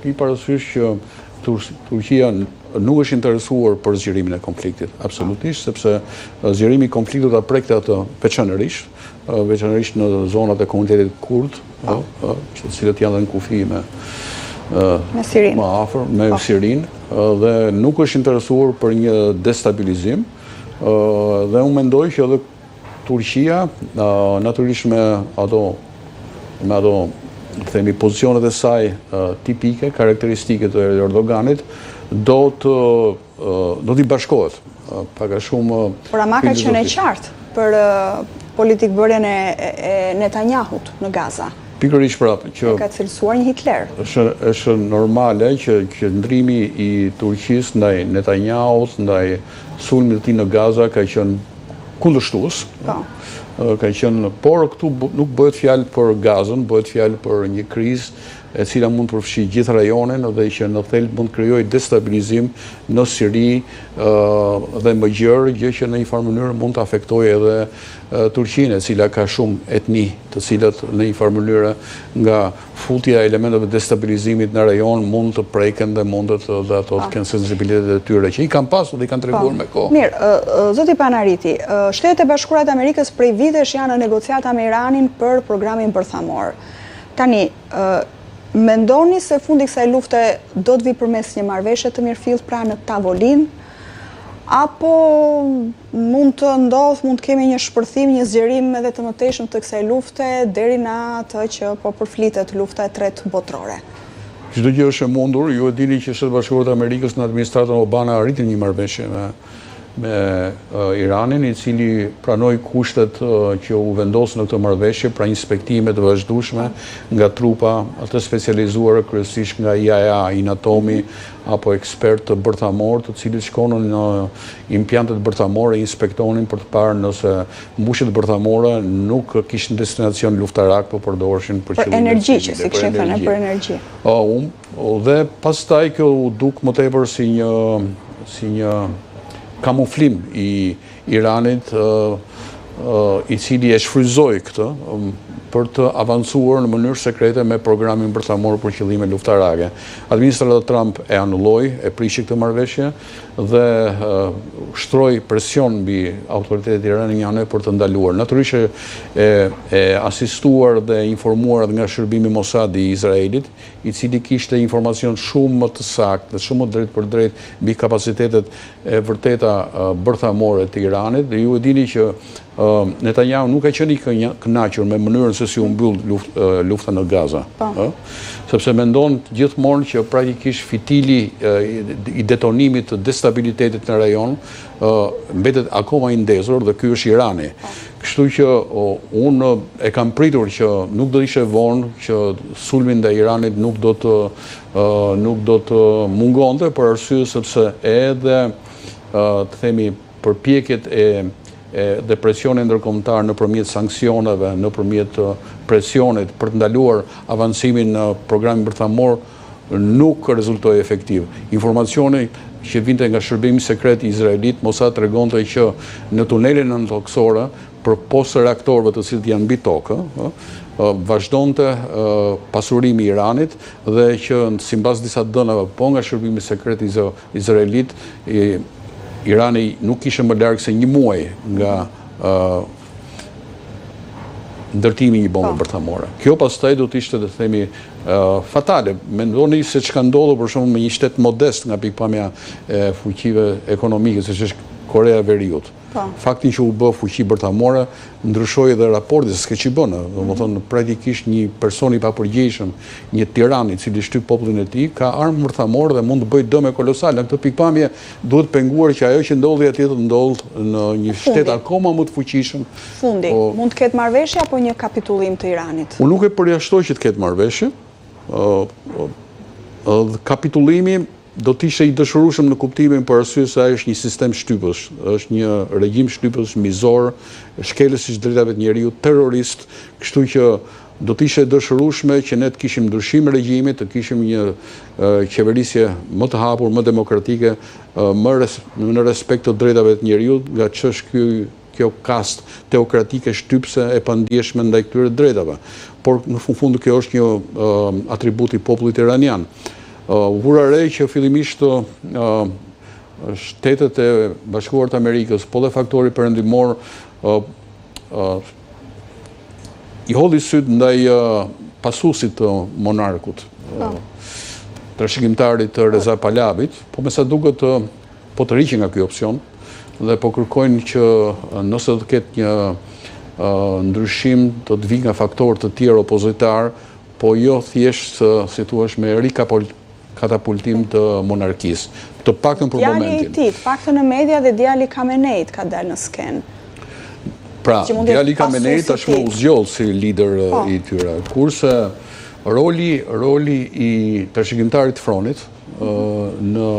Ki parasysh që Turqia nuk është interesuar për zgjerimin e konfliktit, absolutisht, sepse zgjerimi i konfliktit do ta prekte atë veçanërisht në zonat e komunitetit kurd, të cilët janë në kufi me Sirinë, më afër me Sirinë, dhe nuk është interesuar për një destabilizim, dhe unë mendoj që edhe Turqia, natyrisht me ato themi pozicionet e saj tipike, karakteristike të Erdoganit, do t'i bashkohet. Pak a shumë... Por ama ka qenë e qartë për politikbërjen e Netanyahut në Gaza. Pikërisht prapë që ka cilësuar një Hitler. Është normale që qëndrimi i Turqisë ndaj Netanyahut, ndaj sulmit të tij në Gaza ka qenë kundërshtues. Ka qenë, por këtu nuk bëhet fjalë për Gazën, bëhet fjalë për një krizë e cila mund të përfshijë gjithë rajonin dhe që në thelb mund të krijojë destabilizim në Siri dhe më gjerë, gjë që në një farë mënyrë mund të afektojë edhe Turqinë, e cila ka shumë etni, të cilat në një farë mënyrë nga futja e elementeve destabilizimit në rajon mund të preken dhe mundet dhe ato të kenë sensibilitetet e tyre, që i kanë pasur dhe i kanë treguar me kohë. Mirë, zoti Panariti, Shtetet e Bashkuara të Amerikës prej vitesh janë në negociata me Iranin për programin bërthamor. Tani, mendoni se fundi kësaj lufte do të vi përmes një marrëveshje të mirëfillt pra në tavolinë, apo mund të kemi një shpërthim, një zgjerim edhe të mëtejshëm të kësaj lufte deri në atë që po përflitet lufta e tretë botërore? Çdo gjë është e mundur. Ju e dini që Shtetet e Bashkuara të Amerikës në administratën Obama arritin një marrëveshje me Iranin, i cili pranoi kushtet që u vendosën në këtë marrëveshje, pra inspektime të vazhdueshme nga trupa të specializuar, kryesisht nga IAEA, Inatomi, apo ekspertë bërthamor, të cilët shkonin në impjantet bërthamore, inspektonin për të parë nëse mbushjet bërthamore nuk kishin destinacion luftarak, por përdoreshin për qëllime energji, që si kishin thënë për energji. Dhe pastaj kjo u duk më tepër si një kamuflim i Iranit, i cili e shfryzoi këtë për të avancuar në mënyrë sekrete me programin bërthamor për qëllime luftarake. Administrata Trump e anulloi, e prishi këtë marrëveshje dhe shtroi presion mbi autoritetet iraniane për të ndaluar. Natyrisht e asistuar dhe informuar nga shërbimi Mossad i Izraelit, i cili kishte informacion shumë më të saktë dhe shumë më drejt për drejt mbi kapacitetet e vërteta bërthamore të Iranit, dhe ju e dini që Netanyahu nuk ka qenë i kënaqur me mënyrën se si u mbyll lufta në Gaza. Sepse mendon gjithmonë që praktikisht fitili i detonimit të destabilitetit në rajon mbetet akoma i ndezur, dhe ky është Irani. Kështu që unë e kam pritur që nuk do ishte vonë që sulmi ndaj Iranit nuk do të mungonte, për arsye sepse edhe të themi përpjekjet dhe presioni ndërkombëtar nëpërmjet sanksioneve, nëpërmjet presionit për të ndaluar avancimin në programin bërthamor nuk rezultoi efektiv. Informacioni që vinte nga shërbimi sekret izraelit Mossad tregonte që në tunelin nëntokësore për postë reaktorëve të cilët janë mbi tokë, vazhdonte pasurimi i Iranit, dhe që sipas disa dënave po nga shërbimi sekret izraelit, Irani nuk ishte më larg se një muaj nga ndërtimi i një bombe bërthamore. Kjo pastaj do të ishte, të themi, fatale. Mendoni se çka ndodhur për shembull me një shtet modest nga pikpamja e fuqive ekonomike, siç është Korea e Veriut. Faktin që u bë fuqi bërthamore ndryshoi edhe raporti se s'ke ç'i bënë. Domethënë praktikisht një person i papërgjegjshëm, një tiran i cili shtyp popullin e tij, ka armë bërthamore dhe mund të bëjë dëme kolosale. Në këtë pikpamje duhet penguar që ajo që ndodhi atje të ndodh në një shtet akoma më të fuqishëm. Fundi, mund të ketë marrëveshje apo një kapitullim të Iranit? Unë nuk e përjashtoj që të ketë marrëveshje. Kapitullimi do të ishte i dëshirueshëm në kuptimin për arsye se ai është një sistem shtypësh, është një regjim shtypësh mizor, shkelës i drejtave të njeriut, terrorist, kështu që do të ishte dëshirueshme që ne të kishim ndryshim regjimi, të kishim një qeverisje më të hapur, më demokratike, në respekt të drejtave të njeriut, nga ç'është ky kjo kast teokratike shtypse e pandjeshme ndaj këtyre drejtave. Por në fund kjo është një atribut i popullit iranian. Vura re që fillimisht Shtetet e Bashkuara të Amerikës, po dhe faktori perëndimor i hodhi syt ndaj pasuesit të monarkut, trashëgimtarit të Reza Pahlabit, po me sa duket po të riqen nga ky opsion dhe po kërkojnë që nëse do të ketë një ndryshim të vijë nga faktorë të tjerë opozitar, po jo thjesht, si thua, me katapultim të monarkisë, të paktën për momentin. Djali i tij, të paktën në media dhe djali Khameneit ka dalë në skenë. Pra, djali Khameneit tashmë u zgjoll si lider i tyre, kurse roli i trashëgimtarit Fronit në